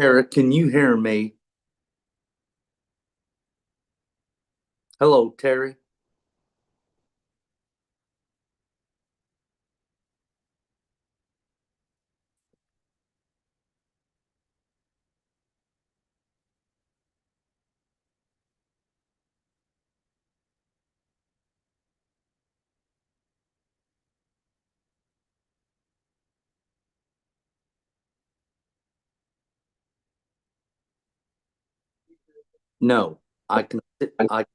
Eric, can you hear me? Hello, Terry. No, I can, I,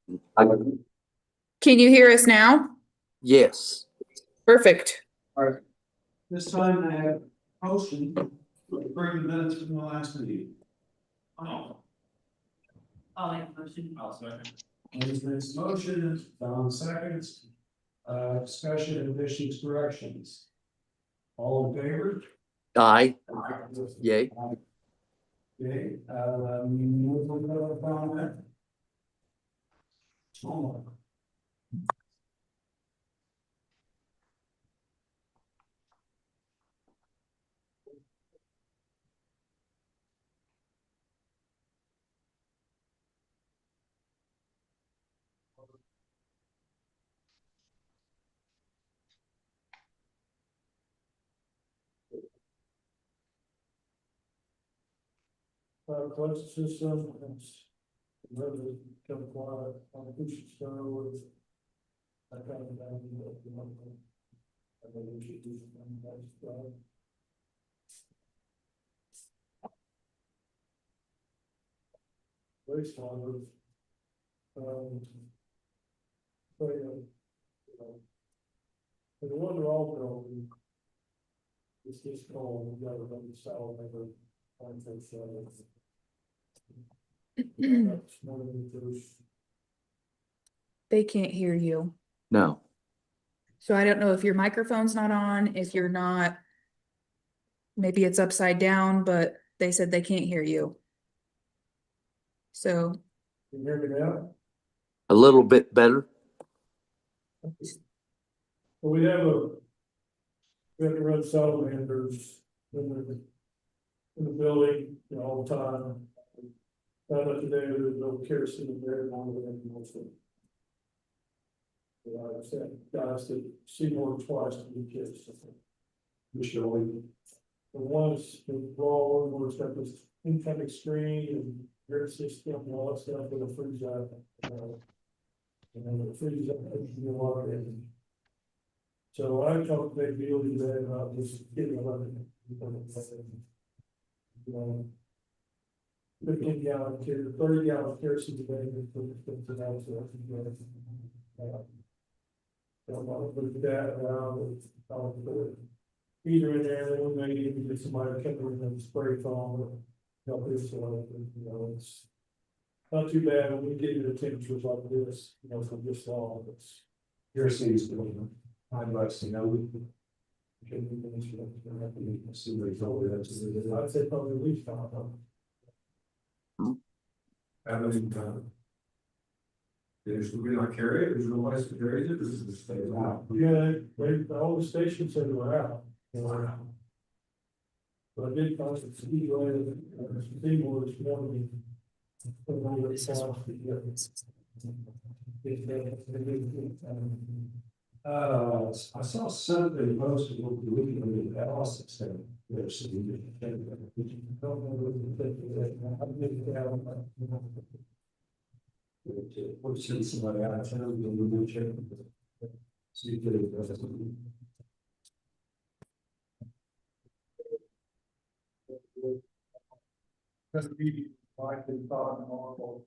Can you hear us now? yes. Perfect. All right, this time I have motion to bring the minutes from the last meeting. Oh. I'll make a motion. I'll second. This motion, Don seconds, discussion of issues, corrections. All in favor? Aye. Yay. Okay, move on that. Oh. Closed system, it's really come quiet, we should start with. I kind of down I think we should do some nice. Wastewater. So, for the one they're all building. It's just called, we got to run the south, never. They can't hear you. No. So I don't know if your microphone's not on, if you're not. Maybe it's upside down, but they said they can't hear you. So Can you hear me now? A little bit better. Well, we have to run salamanders in the building, all the time. Found out today there's no kerosene in there, longer than mostly. I said, guys, to see more than twice to be kids. The ones, the raw one, where it's got this incoming screen and air system and all that stuff, it'll freeze out. And then it freezes up, and you water in. So I talked to Big Deal today about this getting 11. 15 gallon, 30 gallon kerosene today. Don't want to put that around with either in there, then we may even get somebody to come in and spray foam. Help this, it's not too bad when we get into temperatures like this, for this long, it's. Your city's doing $5, I'd say probably at least $5. Haven't done. There's we not carry it, there's no place to carry it, this is the state out. Yeah, all the stations said we're out. Wow. But I did find some ski later, Seymour this morning. I saw something posted over the weekend that also said there's we'll send somebody out of town, we'll check. See if it does. Be like they thought normal.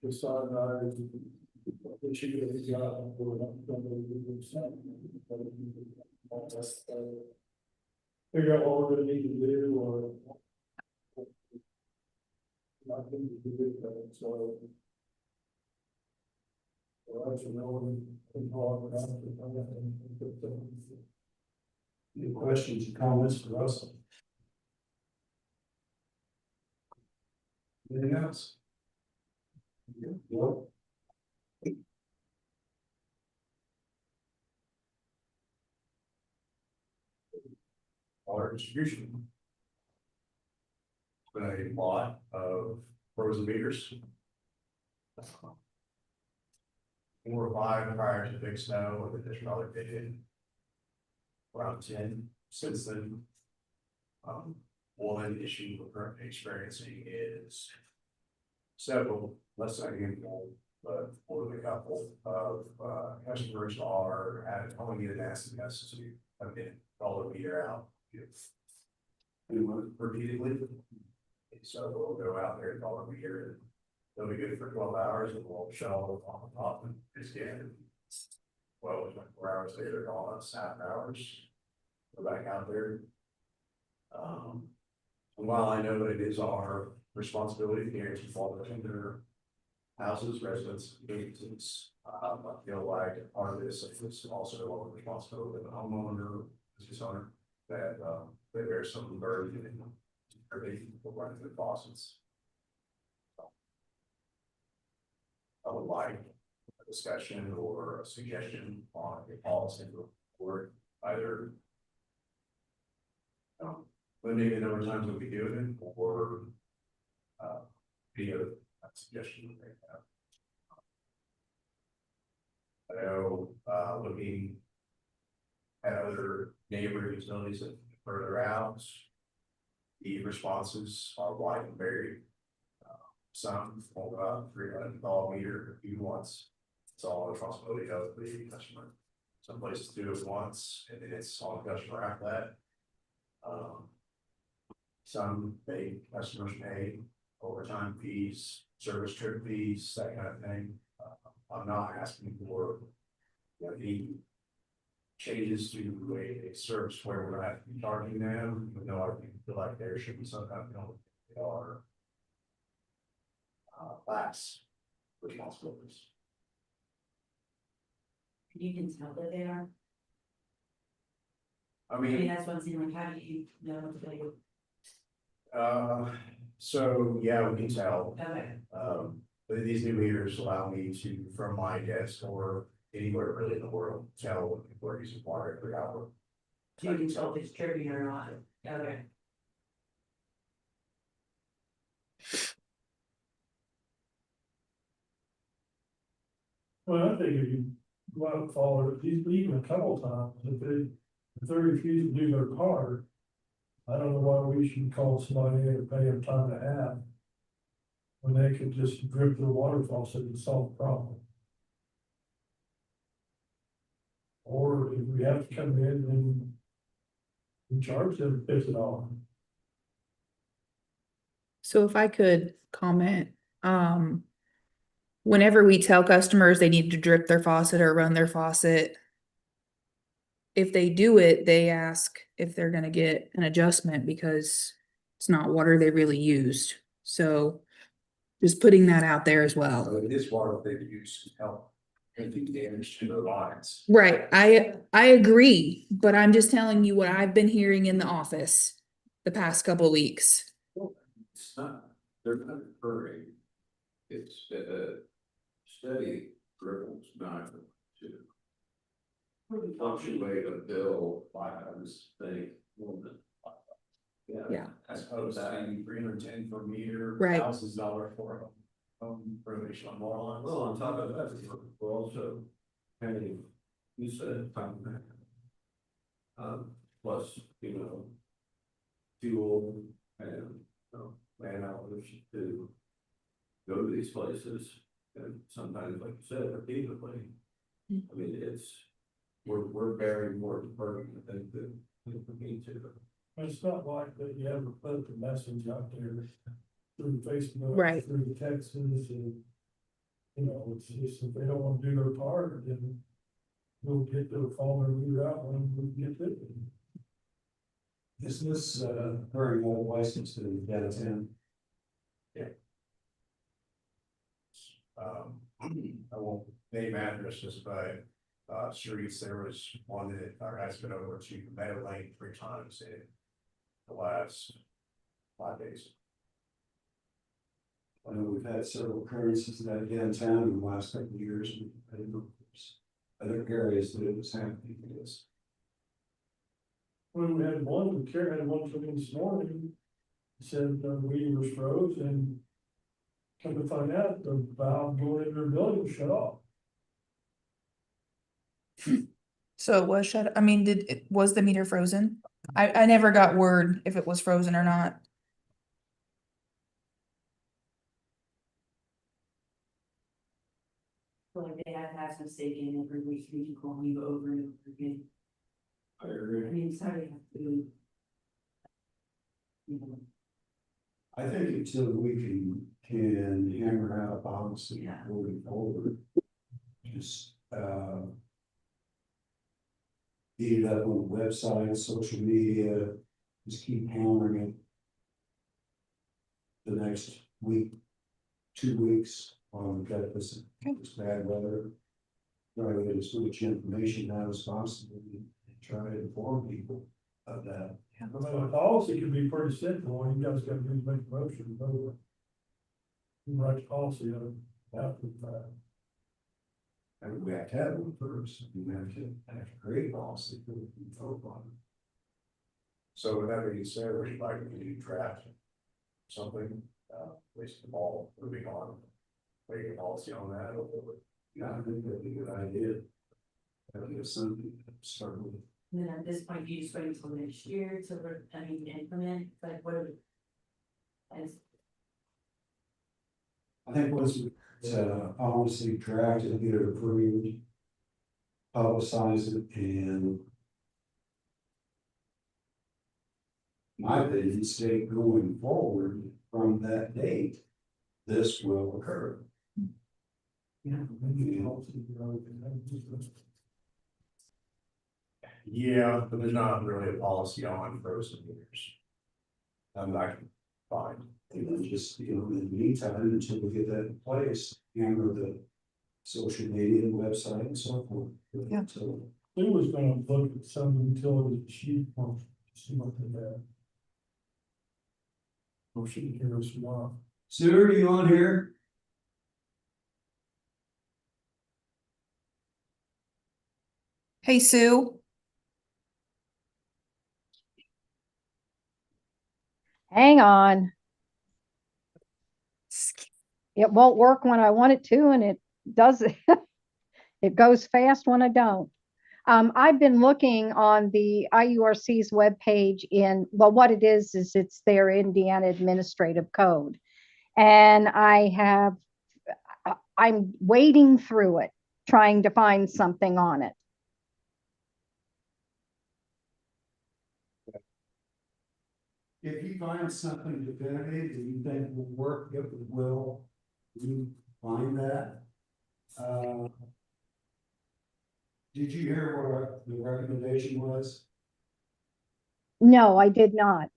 The sun the she has got figure out what we're gonna need to do or. Not going to do it, so. Any questions or comments for Russell? Anything else? No. Water distribution. a lot of frozen meters. 4 or 5 prior to big snow, and there's probably been around 10 since then. One issue we're currently experiencing is several, less than a handful, but more than a couple of customers are having only get an acid test to have been all the meter out. Repeatedly. So we'll go out there and call the meter, and they'll be good for 12 hours, and we'll shut all the pump off and it's again. 24 hours later, they're calling us half hours. We're back out there. And while I know that it is our responsibility to guarantee quality in their houses, residents, agencies, I feel like part of this is also a responsibility of the homeowner, business owner, that they bear some burden in everything running the faucets. I would like a discussion or a suggestion on a policy report, either limiting the number of times that we do it, or any other suggestion that they have. I know, looking at other neighboring utilities that further out, the responses are wide and varied. Some hold about 300 meter a few once. It's all the responsibility of the customer. Some places do it once, and then it's on the customer after that. Some customers pay overtime fees, service trip fees, that kind of thing. I'm not asking for any changes to a service where we're gonna have to be charging them, even though I feel like there should be some kind of, they are lax responsibilities. You can tell that they are. I I mean, mean, that's one thing, like, how do you know what they, so yeah, we can tell. okay, But these new meters allow me to, from my desk or anywhere really in the world, tell when people are using water every hour. so you can tell if it's tripping or not, okay. Well, I think if you go out and follow it, even a couple times, if they refuse to do their part, I don't know why we should call somebody in and pay them time and a half, when they could just drip their water faucet and solve the problem. Or if we have to come in and we charge them $50. So if I could comment, whenever we tell customers they need to drip their faucet or run their faucet, if they do it, they ask if they're gonna get an adjustment because it's not water they really used. So just putting that out there as well. So it is water they use to help anything damage to the lines. Right, I agree, but I'm just telling you what I've been hearing in the office the past couple weeks. It's not, they're not hurrying. It's steady dribbles, not to fluctuate a bill by this thing. Yeah. As opposed to 310 per meter. Right. $1,000 for renovation on water lines. Well, on top of that, we're also paying, you said, time back. Plus, fuel and, man hours to go to these places. And sometimes, like you said, repeatedly. I mean, we're bearing more burden than we need to. It's not like that you ever put the message out there through Facebook. Right. Through the texts and, it's just, if they don't want to do their part, then we'll get their phone and meter out when we get it. Is this very old license to the downtown? I won't name addresses, but streets, there was one that our guys been over to Meadow Lane 3 times in the last 5 days. I know we've had several occurrences of that downtown in the last couple of years. I don't know if there's other areas that it was happening to this. When we had one, we had one come in this morning, Said the meter was froze and come to find out the valve going in their building was shut off. So it was shut, I mean, was the meter frozen? I never got word if it was frozen or not. So like they have had mistaken every week, we can call you over and over again. I I agree. mean, sorry, have to. You know, I think until we can hammer out a policy Yeah. moving forward, just, beat it up on the website, social media, just keep hammering it. The next week, 2 weeks, we've got this bad weather. Try to get as much information out as possible and try to inform people of that. I mean, the policy can be pretty simple, all you guys gotta do is make a motion, vote. You write the policy of it after the fact. And we have to have one first, we have to create policy for the vote on it. So with that being said, we'd like to draft something, place the ball moving on. Make a policy on that. Yeah, I think that'd be a good idea. I think it's something to start with. And then at this point, you just wait until next year to, implement, like, what are we? As, I think once it's honestly drafted, get it approved, publicize it, and my opinion, state going forward from that date, this will occur. Yeah. Maybe the policy, you know, and Yeah, but there's not really a policy on frozen meters. I can find. And then just, in the meantime, until we get that in place, hammer the social media, website and so forth. Yeah. So, He was gonna look at some utility chief function, to see what they have. Or she can hear us tomorrow. Sue, are you on here? Hey, Sue. Hang on. It won't work when I want it to, and it does, it goes fast when I don't. I've been looking on the IURC's webpage well, what it is it's their Indiana Administrative Code. And I'm wading through it, trying to find something on it. If you find something definitive that you think will work, it will, you find that. Did you hear what the recommendation was? No, I did not.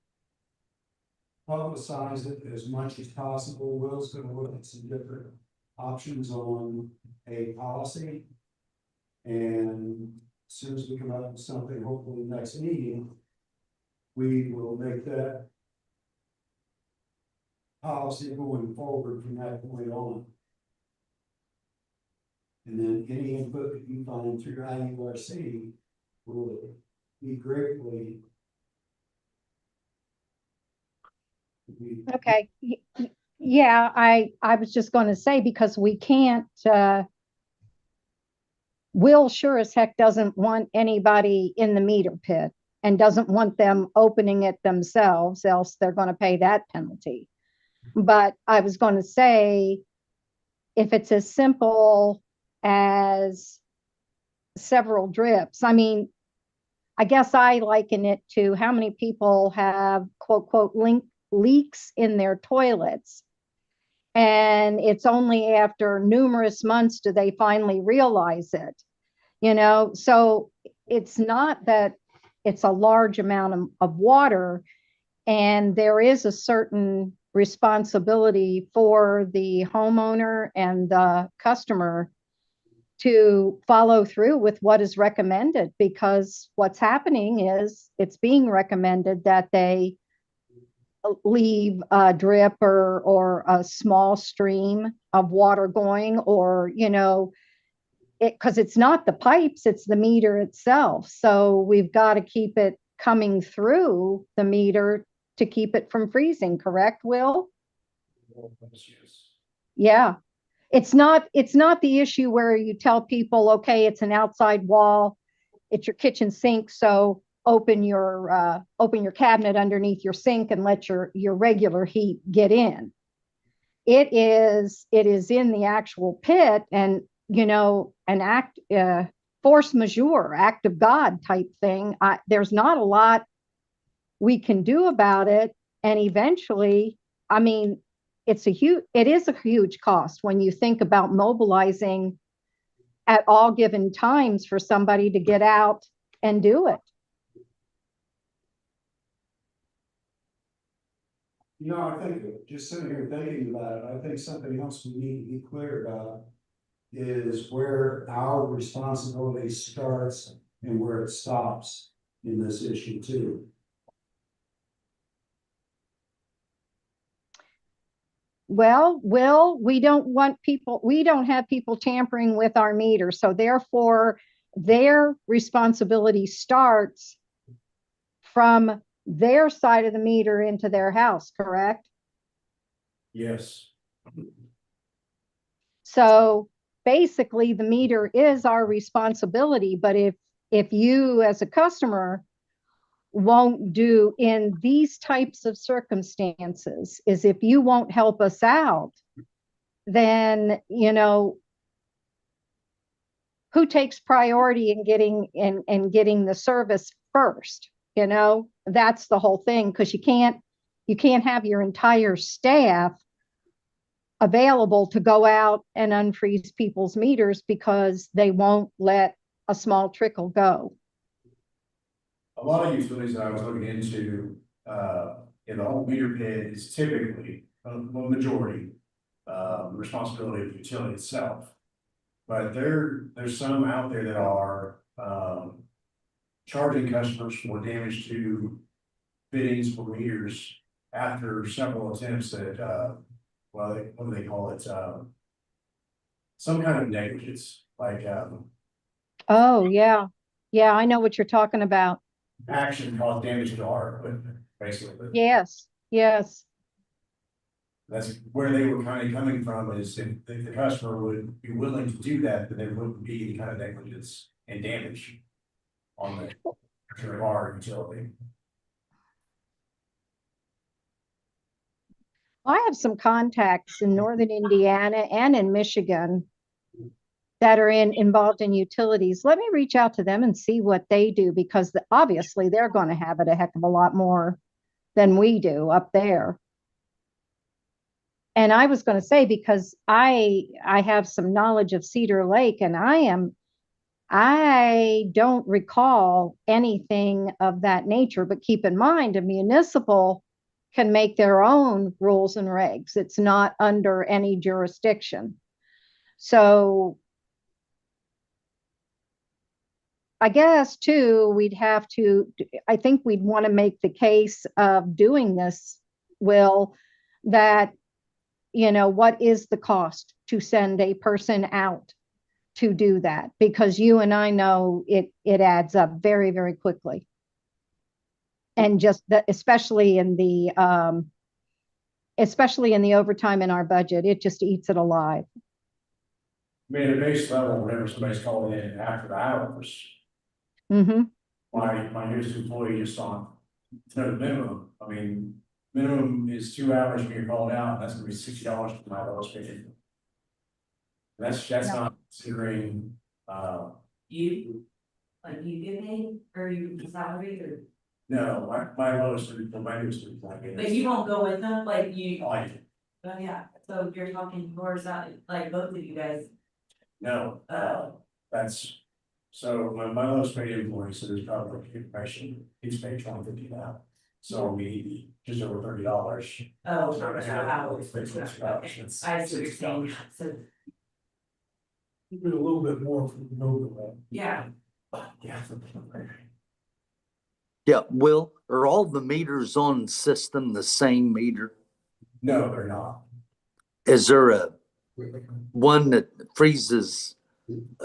Publicize it as much as possible. Will's gonna look at some different options on a policy. And as soon as we come up with something, hopefully next meeting, we will make that policy going forward from that point on. And then any input that you find through IURC will be gratefully. Okay, yeah, I was just going to say, because we can't, Will sure as heck doesn't want anybody in the meter pit and doesn't want them opening it themselves, else they're going to pay that penalty. But I was going to say, if it's as simple as several drips, I mean, I guess I liken it to how many people have quote leaks in their toilets. And it's only after numerous months do they finally realize it, So it's not that it's a large amount of water, and there is a certain responsibility for the homeowner and the customer to follow through with what is recommended, because what's happening is it's being recommended that they leave a drip or a small stream of water going, or, because it's not the pipes, it's the meter itself. So we've got to keep it coming through the meter to keep it from freezing, correct, Will? Yes. Yeah. It's not the issue where you tell people, okay, it's an outside wall, it's your kitchen sink, so open your cabinet underneath your sink and let your regular heat get in. It is in the actual pit, and an force majeure, act of God type thing. There's not a lot we can do about it, and eventually, I mean, it is a huge cost when you think about mobilizing at all given times for somebody to get out and do it. I think just sitting here thinking about it, I think something else we need to be clear about is where our responsibility starts and where it stops in this issue too. Well, we don't have people tampering with our meter. So therefore, their responsibility starts from their side of the meter into their house, correct? Yes. So basically, the meter is our responsibility. But if you as a customer won't do in these types of circumstances, is if you won't help us out, then who takes priority in getting the service first? That's the whole thing, because you can't have your entire staff available to go out and unfreeze people's meters because they won't let a small trickle go. A lot of utilities that I was looking into, in the whole meter pit is typically a majority, responsibility of the utility itself. But there's some out there that are, charging customers for damage to fittings for meters after several attempts at, what do they call it? Some kind of negligence, like, Oh, yeah. Yeah, I know what you're talking about. action caused damage to our equipment, basically. Yes, yes. That's where they were kind of coming from, is if the customer would be willing to do that, then there wouldn't be any kind of negligence and damage on our utility. I have some contacts in northern Indiana and in Michigan that are involved in utilities. Let me reach out to them and see what they do, because obviously they're going to have it a heck of a lot more than we do up there. And I was going to say, because I have some knowledge of Cedar Lake, and I don't recall anything of that nature, but keep in mind, a municipal can make their own rules and regs. It's not under any jurisdiction. So I guess too, I think we'd want to make the case of doing this, Will, that, what is the cost to send a person out to do that? Because you and I know it adds up very, very quickly. And just that, especially in the overtime in our budget, it just eats it alive. I mean, at a base level, whenever somebody's calling in after the hours, Mm-hmm. my newest employee just on the minimum. I mean, minimum is 2 hours when you're called out, and that's gonna be $60 for my lowest paid. That's not considering, You, like you get paid, or you salary, or, no, my lowest, my newest employee. but you don't go with them, like you, Like, oh yeah, so you're talking more about, like both of you guys. no, that's, so my lowest paid employee, so there's probably information, he's paid $20.50 now. So we just over $30. Oh, So for I have- hours. it's Okay, $60. I see what you're saying, so, You do a little bit more for the mobile. yeah, Yeah. Yeah, Will, are all the meters on system the same meter? No, they're not. Is there a one that freezes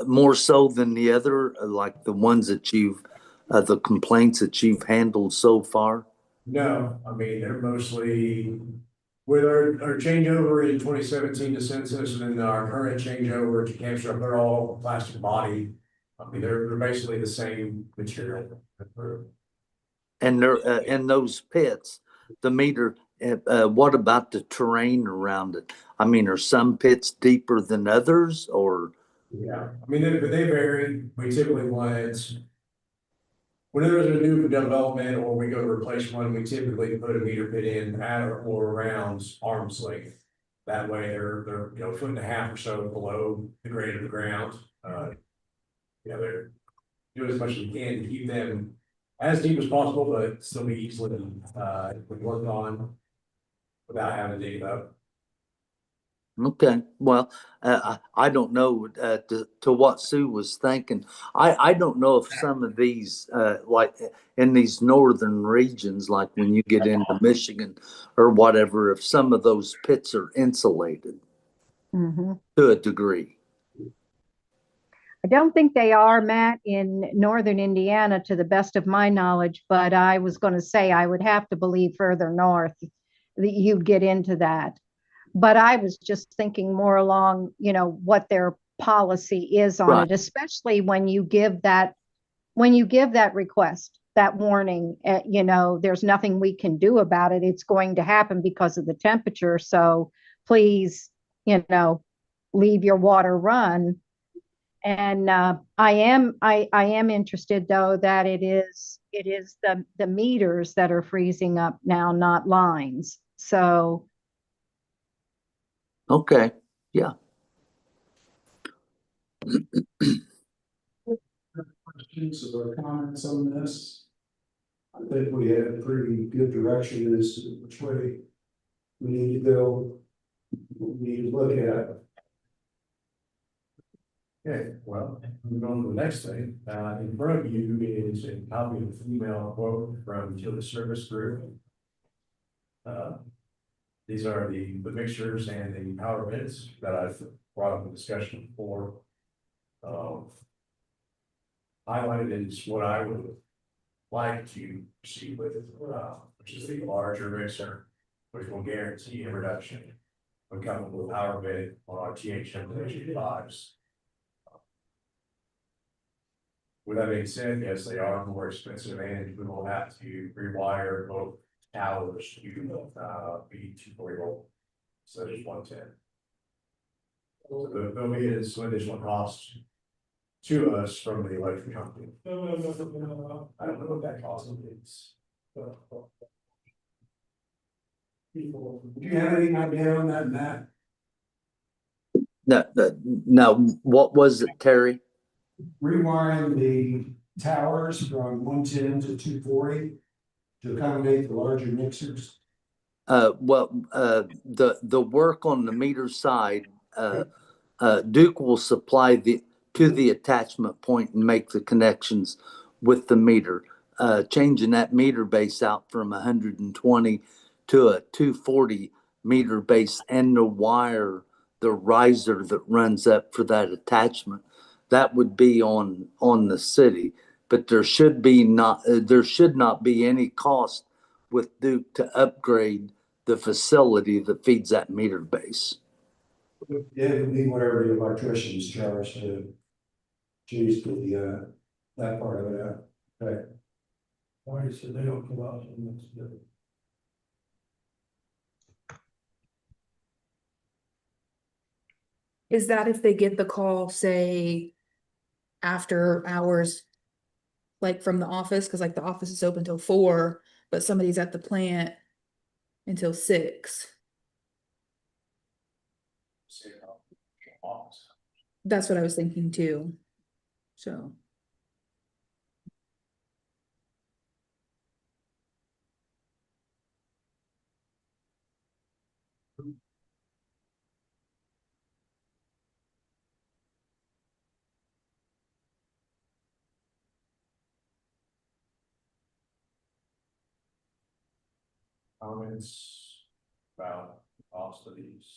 more so than the other, like the ones that the complaints that you've handled so far? No, I mean, they're mostly, with our changeover in 2017 to census and then our current changeover to Camp they're all plastic body. I mean, they're basically the same material. And they're, in those pits, the meter, what about the terrain around it? I mean, are some pits deeper than others or? Yeah, I mean, they vary. We typically want. Whenever there's a new development or we go to replace one, we typically put a meter pit in at or around arm's length. That way they're, you know, 1.5 feet or so below the grade of the ground. Yeah, they're doing as much as we can to keep them as deep as possible, but still be easily, worked on without having to dig it up. Okay, well, I don't know, to what Sue was thinking. I don't know if some of these, like in these northern regions, like when you get into Michigan or whatever, if some of those pits are insulated Mhm. to a degree. I don't think they are, Matt, in northern Indiana, to the best of my knowledge, but I was going to say I would have to believe further north that you'd get into that. But I was just thinking more along, you know, what their policy is on Right. it, especially when you give that request, that warning, you know, there's nothing we can do about it. It's going to happen because of the temperature. So please, you know, leave your water run. And I am interested though that it is the meters that are freezing up now, not lines. So Okay, yeah. Questions or comments on this? I think we had a pretty good direction as to which way we need to go. We need to look at. Okay, well, moving on to the next thing, in front of you is a copy of the email quote from Utility Service Group. These are the mixtures and the power bits that I've brought up in discussion before. Highlighted is what I would like to proceed with, which is the larger mixer, which will guarantee a reduction when coming with power bit on our THM-5s. With that being said, yes, they are more expensive and we will have to rewire both towers to be 240 volt. So there's 110. So there'll be some additional costs to us from the electric company. No. I don't know what that cost is. People. Do you have any idea on that, Matt? No, what was it, Terry? Rewiring the towers from 110 to 240 to accommodate the larger mixers? The work on the meter side, Duke will supply to the attachment point and make the connections with the meter. Changing that meter base out from 120 to a 240 meter base and the wire, the riser that runs up for that attachment, that would be on the city. But there should not be any cost with Duke to upgrade the facility that feeds that meter base. It would be whatever the electricians charge to choose the, that part of it out. Okay. Why is it they don't come out and it's different? Is that if they get the call, say, after hours, like from the office, because like the office is open till 4, but somebody's at the plant until 6? That's what I was thinking too. So, Comments about the cost of these?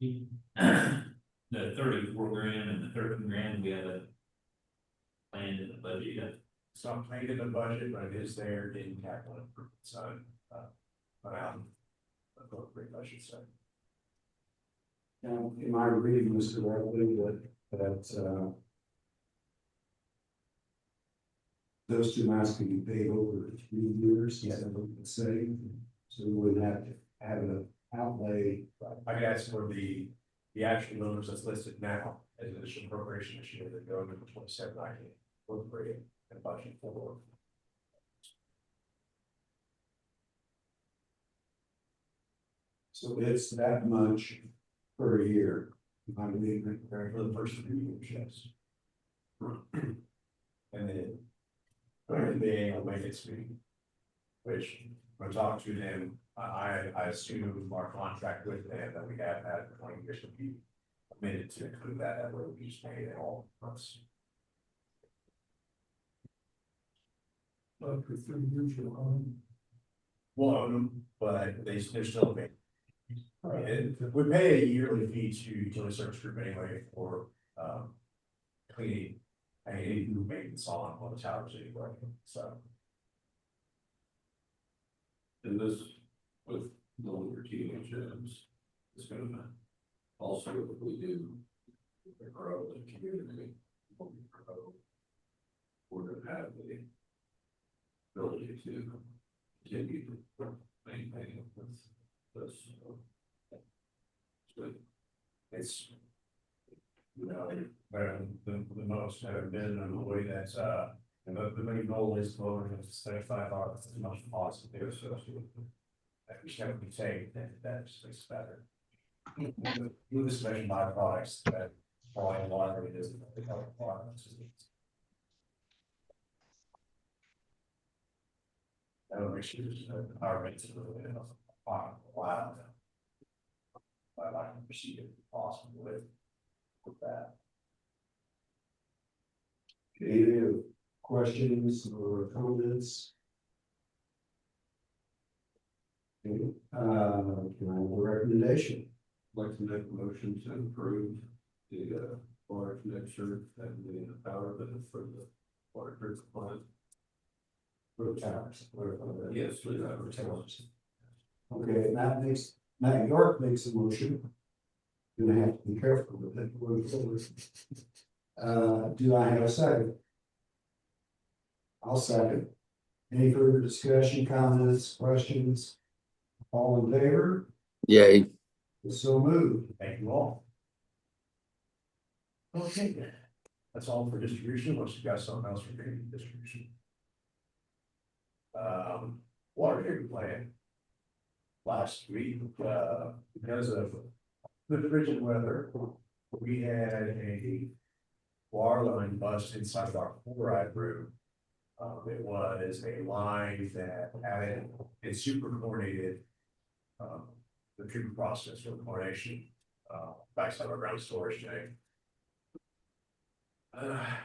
The 34 grand and the 13 grand, we had a plan in the budget yet. So I'm playing in the budget, but it is there in capital improvement, so, around, appropriate, I should say. Now, am I reading this correctly those two amounts can be paid over 3 years, is that what it's saying? So we wouldn't have to have an outlay. I mean, that's for the actual numbers that's listed now as additional appropriation this year that go into 27, I can appropriate and budget for. So it's that much per year. If I'm reading it For correctly. the first 3 years, yes. And then the annual maintenance fee, which when I talk to them, I assume our contract with them that we have had for 20 years would be amended to include that way we just pay it all months. But for 3 years, you're on. We'll own them, but they're still paying. We pay a yearly fee to utility service group anyway for cleaning any maintenance on the towers anyway, so. And this, with the older teenage gyms, is gonna also, if we do grow the community, when we grow, we're gonna have the ability to continue to maintain it with this. Good. It's, you know, the most have been in a way that's, and the main goal is to lower it to 75 hours as much as possible. So we have to take that's better. With the special byproducts that probably a lot of it is the health products. That would make sure our rates are really wow. I like to proceed if possible with that. Any other questions or comments? Okay, can I have a recommendation? I'd like to make a motion to approve the water connection and the power bill for the water treatment plant. For the towers. Yes, for the towers. Okay, Matt York makes a motion. Gonna have to be careful with that going forward. Do I have a second? I'll second. Any further discussion, comments, questions? All in favor? Yay. So moved. Thank you all. Okay, that's all for distribution, unless you got something else for distribution. Water treatment plant. Last week, because of the frigid weather, we had a water line bust inside our chloride room. It was a line that had it super chlorinated. The treatment process for chlorination, backside of our ground storage tank.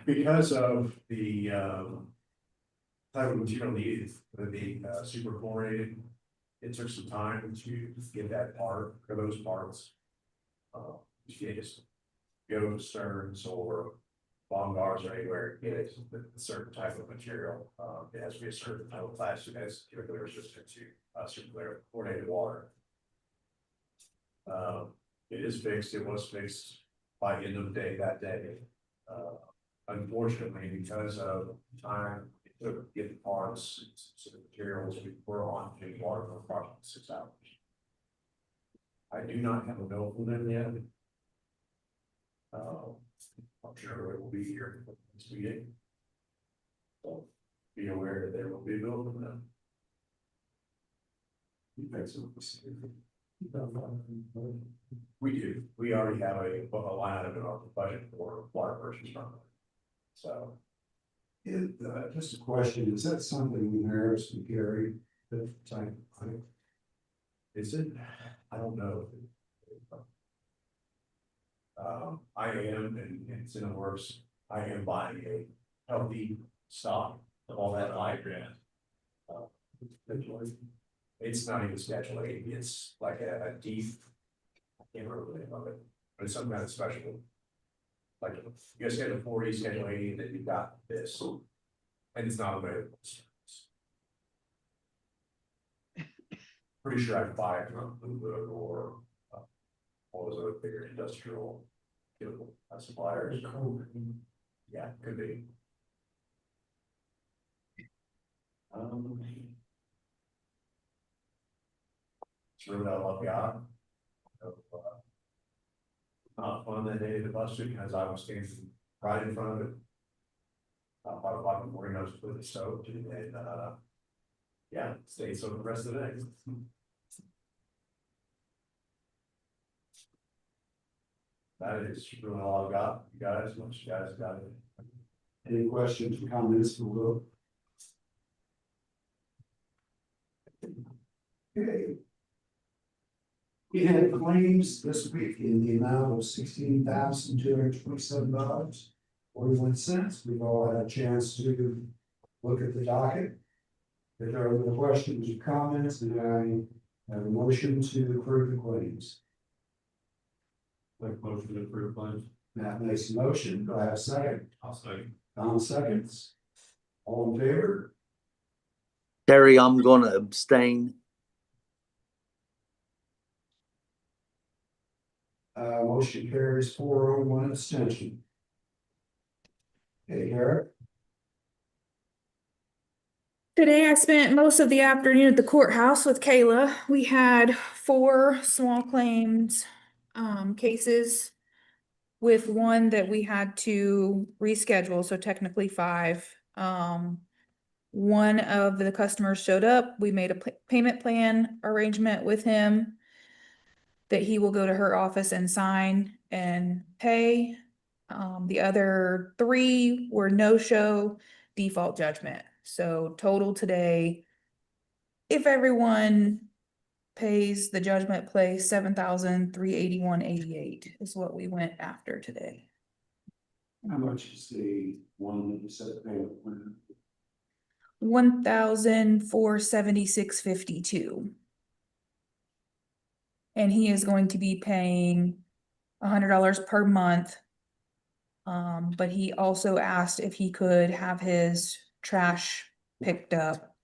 Because of the type of material needed for the super chlorinated, it took some time to get that part or those parts. You can't just go to Stearns or Bongar's or anywhere, get a certain type of material. It has to be a certain type of plastic that's chemically resistant to circular chlorinated water. It is fixed. It was fixed by the end of the day that day. Unfortunately, because of time it took to get the parts, so the materials we were on in water for approximately 6 hours. I do not have a bill from them yet. I'm sure it will be here this meeting. So be aware that there will be a bill from them. We do. We already have a line item in our budget for water purchase from them. So. Just a question, is that something we can carry? That type of pipe? Is it? I don't know. I am, and it's in the works, I am buying a healthy stock of all that hydrogen. It's not even Schedule 8, it's like a deep Can't remember the name of it, but it's some kind of special. Like, you guys schedule 40, schedule 80, and then you've got this, and it's not available. Pretty sure I can buy it from Bluebird or, what was it, bigger industrial chemical suppliers. Yeah, could be. It's really not lucky out. Not fun that day at the bus because I was standing right in front of it. 5 o'clock in the morning, I was completely soaked and, yeah, stayed soaked the rest of the day. That is really all I've got, you guys, unless you guys got it. Any questions or comments for Will? Okay. We had claims this week in the amount of $16,227.41. We've all had a chance to look at the docket. If there are any questions or comments, then I have a motion to approve the claims. Like motion to approve claims. Matt makes a motion. Do I have a second? I'll second. Don seconds. All in favor? Terry, I'm gonna abstain. Motion carries 401 abstention. Okay, Garrett. Today I spent most of the afternoon at the courthouse with Kayla. We had 4 small claims cases with one that we had to reschedule, so technically 5. One of the customers showed up. We made a payment plan arrangement with him that he will go to her office and sign and pay. The other 3 were no-show default judgment. So total today, if everyone pays the judgment place, $7,381.88 is what we went after today. How much is the one that you said payment plan? $1,476.52. And he is going to be paying $100 per month. But he also asked if he could have his trash picked up.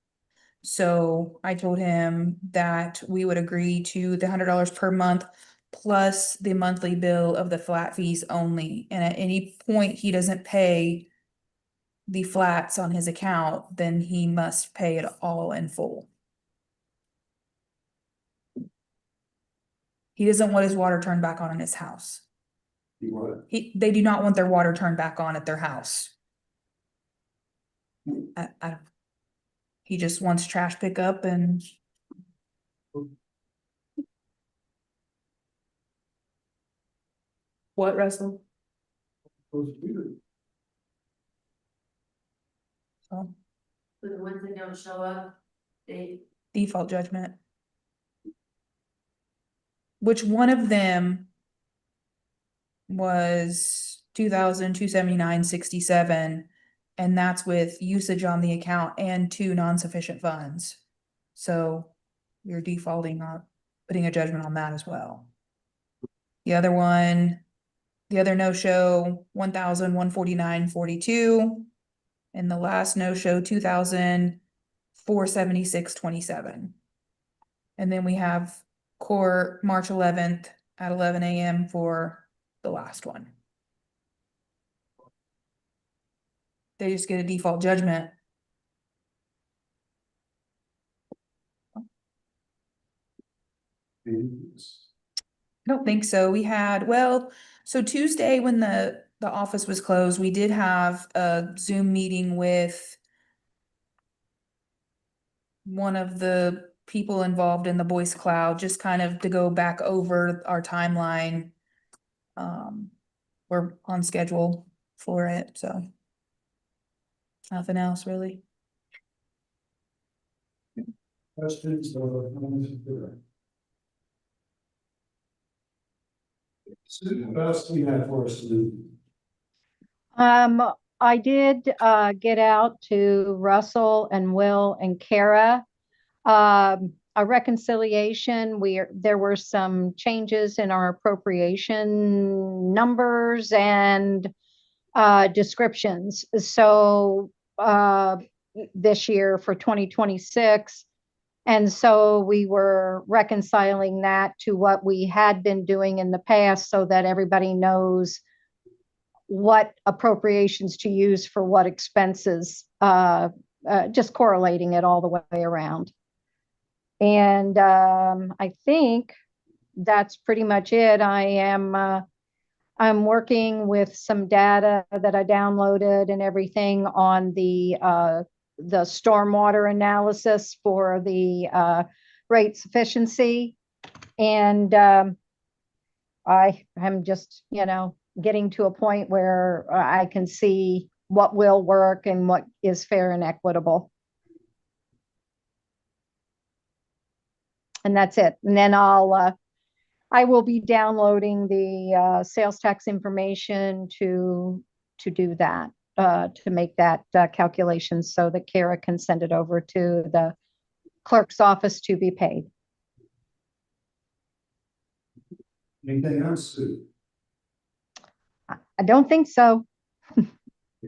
So I told him that we would agree to the $100 per month plus the monthly bill of the flat fees only. And at any point he doesn't pay the flats on his account, then he must pay it all in full. He doesn't want his water turned back on in his house. You what? They do not want their water turned back on at their house. He just wants trash pickup and. What, Russell? So, For the ones that don't show up, they, default judgment. Which one of them was 2,279.67, and that's with usage on the account and 2 non-sufficient funds. So you're defaulting on putting a judgment on that as well. The other one, the other no-show, 1,149.42, and the last no-show, 2,476.27. And then we have court March 11th at 11 a.m. for the last one. They just get a default judgment. I don't think so. We had, well, so Tuesday when the office was closed, we did have a Zoom meeting with one of the people involved in the Voice Cloud, just kind of to go back over our timeline. We're on schedule for it, so. Nothing else really. Questions or comments? Sue, what else do you have for us to do? I did get out to Russell and Will and Kara. a reconciliation. There were some changes in our appropriation numbers and descriptions. So this year for 2026. And so we were reconciling that to what we had been doing in the past so that everybody knows what appropriations to use for what expenses, just correlating it all the way around. And I think that's pretty much it. I'm working with some data that I downloaded and everything on the stormwater analysis for the rate sufficiency. And I am just, getting to a point where I can see what will work and what is fair and equitable. And that's it. And then I will be downloading the sales tax information to do that, to make that calculation so that Kara can send it over to the clerk's office to be paid. Anything else, Sue? I don't think so. Any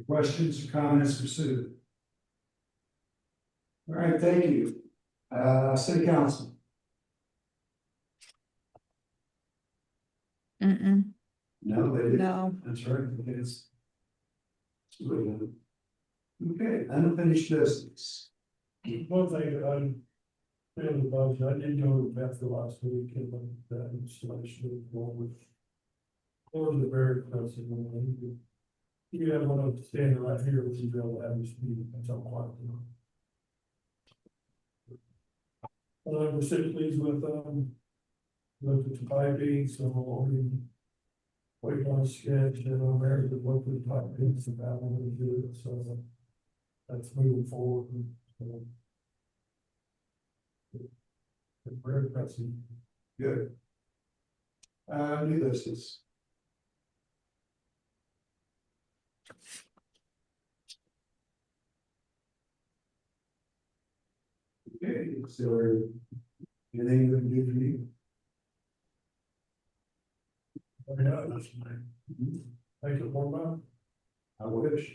questions or comments for Sue? All right, thank you. City Council. Mm-mm. No, they didn't. No. That's right. It's. Okay, unfinished business. One thing that I'm feeling about, I did go to Beth last week and look at that installation with or the very impressive one. You have one of the standing right here, which is be able to have this meeting, that's all quite. We're so pleased with looked at the piping, so we waiting on a sketch and I'm ready to look at the piping, so that one we do it, so that's moving forward. So, very impressive. Good. New business. Okay, so anything we can do for you? Yeah, that's fine. Thank you, Board. I wish.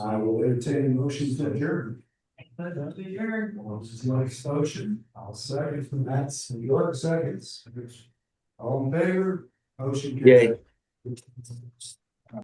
I will entertain a motion to adjourn. Mike's motion, I'll second from that's York seconds. All in favor, motion Yay. carried.